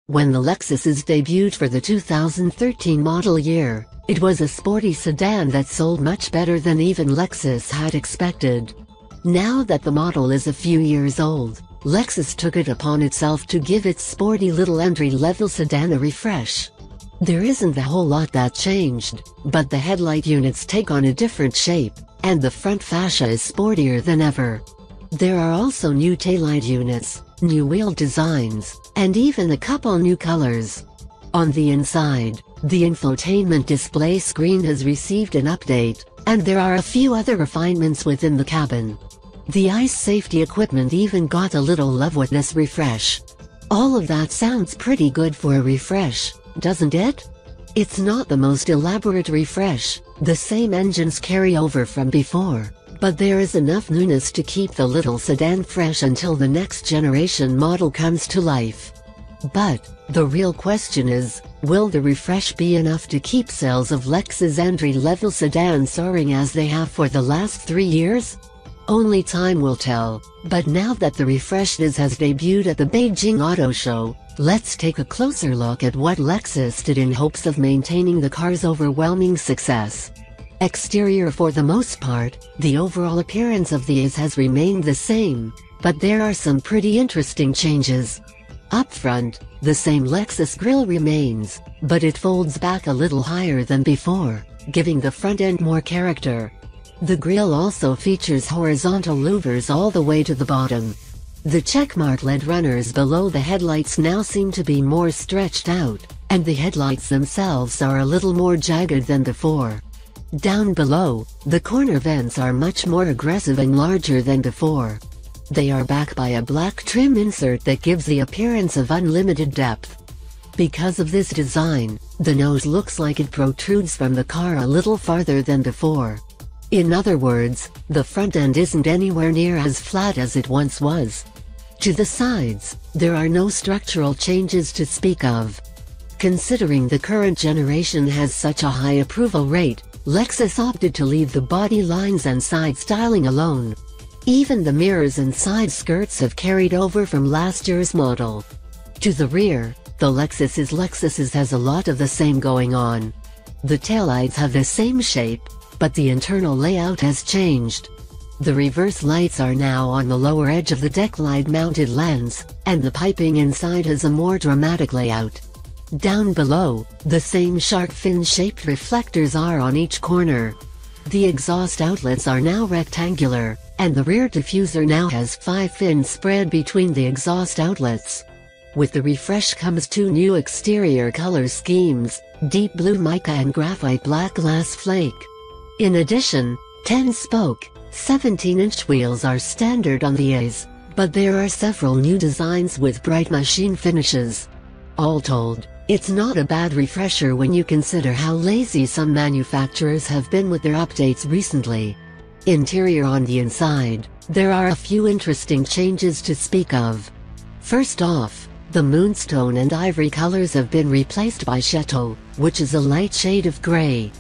When the Lexus IS debuted for the 2013 model year, it was a sporty sedan that sold much better than even Lexus had expected. Now that the model is a few years old, Lexus took it upon itself to give its sporty little entry-level sedan a refresh. There isn't a whole lot that changed, but the headlight units take on a different shape, and the front fascia is sportier than ever. There are also new taillight units, new wheel designs, and even a couple new colors. On the inside, the infotainment display screen has received an update, and there are a few other refinements within the cabin. The ICE safety equipment even got a little love with this refresh. All of that sounds pretty good for a refresh, doesn't it? It's not the most elaborate refresh, the same engines carry over from before, but there is enough newness to keep the little sedan fresh until the next generation model comes to life. But the real question is, will the refresh be enough to keep sales of Lexus entry-level sedans soaring as they have for the last 3 years? Only time will tell, but now that the refreshed IS has debuted at the Beijing Auto Show, let's take a closer look at what Lexus did in hopes of maintaining the car's overwhelming success. Exterior: for the most part, the overall appearance of the IS has remained the same, but there are some pretty interesting changes. Up front, the same Lexus grille remains, but it folds back a little higher than before, giving the front end more character. The grille also features horizontal louvers all the way to the bottom. The checkmark LED runners below the headlights now seem to be more stretched out, and the headlights themselves are a little more jagged than before. Down below, the corner vents are much more aggressive and larger than before. They are backed by a black trim insert that gives the appearance of unlimited depth. Because of this design, the nose looks like it protrudes from the car a little farther than before. In other words, the front end isn't anywhere near as flat as it once was. To the sides, there are no structural changes to speak of. Considering the current generation has such a high approval rate, Lexus opted to leave the body lines and side styling alone. Even the mirrors and side skirts have carried over from last year's model. To the rear, the Lexus IS has a lot of the same going on. The taillights have the same shape, but the internal layout has changed. The reverse lights are now on the lower edge of the deck light-mounted lens, and the piping inside has a more dramatic layout. Down below, the same shark fin-shaped reflectors are on each corner. The exhaust outlets are now rectangular, and the rear diffuser now has 5 fins spread between the exhaust outlets. With the refresh comes 2 new exterior color schemes, deep blue mica and graphite black glass flake. In addition, 10-spoke, 17-inch wheels are standard on the IS, but there are several new designs with bright machine finishes. All told, it's not a bad refresher when you consider how lazy some manufacturers have been with their updates recently. Interior: on the inside, there are a few interesting changes to speak of. First off, the moonstone and ivory colors have been replaced by chateau, which is a light shade of gray.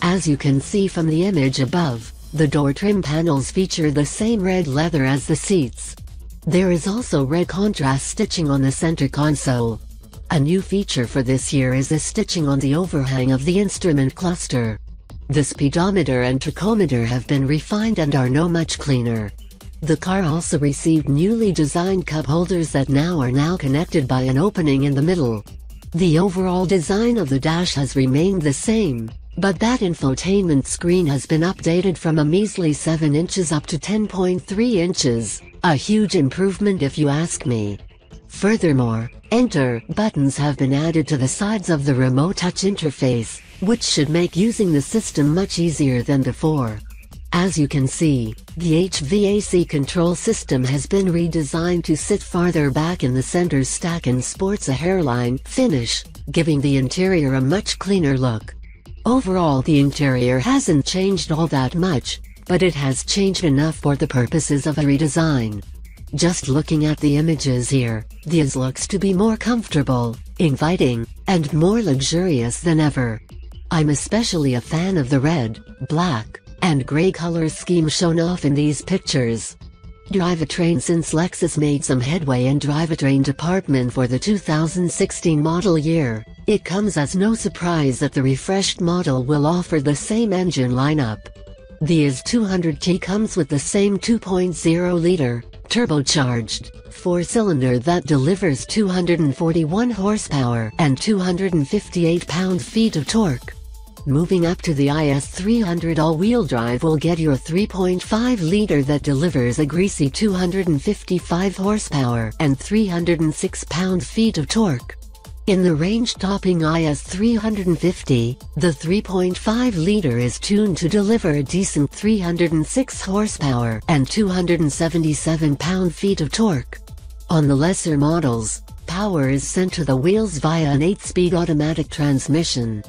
As you can see from the image above, the door trim panels feature the same red leather as the seats. There is also red contrast stitching on the center console. A new feature for this year is the stitching on the overhang of the instrument cluster. The speedometer and tachometer have been refined and are much cleaner. The car also received newly designed cup holders that are now connected by an opening in the middle. The overall design of the dash has remained the same, but that infotainment screen has been updated from a measly 7 inches up to 10.3 inches, a huge improvement if you ask me. Furthermore, enter buttons have been added to the sides of the remote touch interface, which should make using the system much easier than before. As you can see, the HVAC control system has been redesigned to sit farther back in the center stack and sports a hairline finish, giving the interior a much cleaner look. Overall, the interior hasn't changed all that much, but it has changed enough for the purposes of a redesign. Just looking at the images here, the IS looks to be more comfortable, inviting, and more luxurious than ever. I'm especially a fan of the red, black, and gray color scheme shown off in these pictures. Drivetrain. Since Lexus made some headway in drivetrain department for the 2016 model year, it comes as no surprise that the refreshed model will offer the same engine lineup. The IS 200T comes with the same 2.0-liter, turbocharged, 4-cylinder that delivers 241 horsepower and 258 pound-feet of torque. Moving up to the IS 300, all-wheel drive will get your 3.5-liter that delivers a greasy 255 horsepower and 306 pound-feet of torque. In the range-topping IS 350, the 3.5-liter is tuned to deliver a decent 306 horsepower and 277 pound-feet of torque. On the lesser models, power is sent to the wheels via an 8-speed automatic transmission.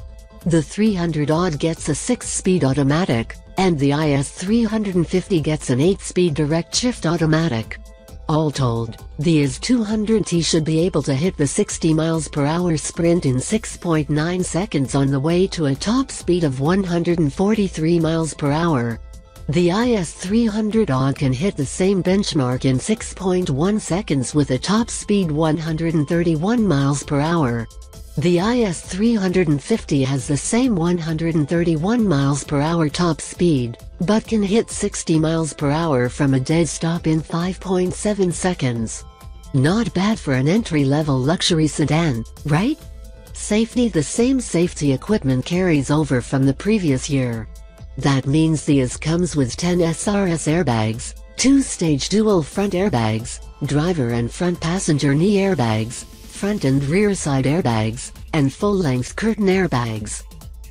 The 300 odd gets a 6-speed automatic, and the IS 350 gets an 8-speed direct shift automatic. All told, the IS 200T should be able to hit the 60 miles per hour sprint in 6.9 seconds on the way to a top speed of 143 miles per hour. The IS 300 odd can hit the same benchmark in 6.1 seconds with a top speed 131 miles per hour. The IS 350 has the same 131 miles per hour top speed, but can hit 60 miles per hour from a dead stop in 5.7 seconds. Not bad for an entry-level luxury sedan, right? Safety. The same safety equipment carries over from the previous year. That means the IS comes with 10 SRS airbags, 2-stage dual front airbags, driver and front passenger knee airbags, front and rear side airbags, and full-length curtain airbags.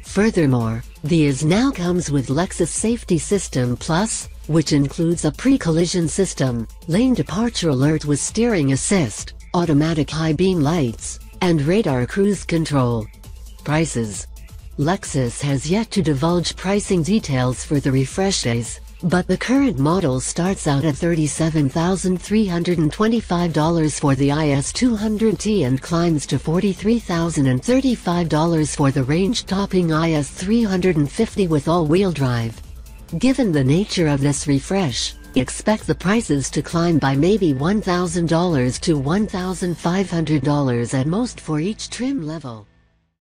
Furthermore, the IS now comes with Lexus Safety System Plus, which includes a pre-collision system, lane departure alert with steering assist, automatic high beam lights, and radar cruise control. Prices. Lexus has yet to divulge pricing details for the refreshed IS, but the current model starts out at $37,325 for the IS 200T and climbs to $43,035 for the range-topping IS 350 with all-wheel drive. Given the nature of this refresh, expect the prices to climb by maybe $1,000 to $1,500 at most for each trim level.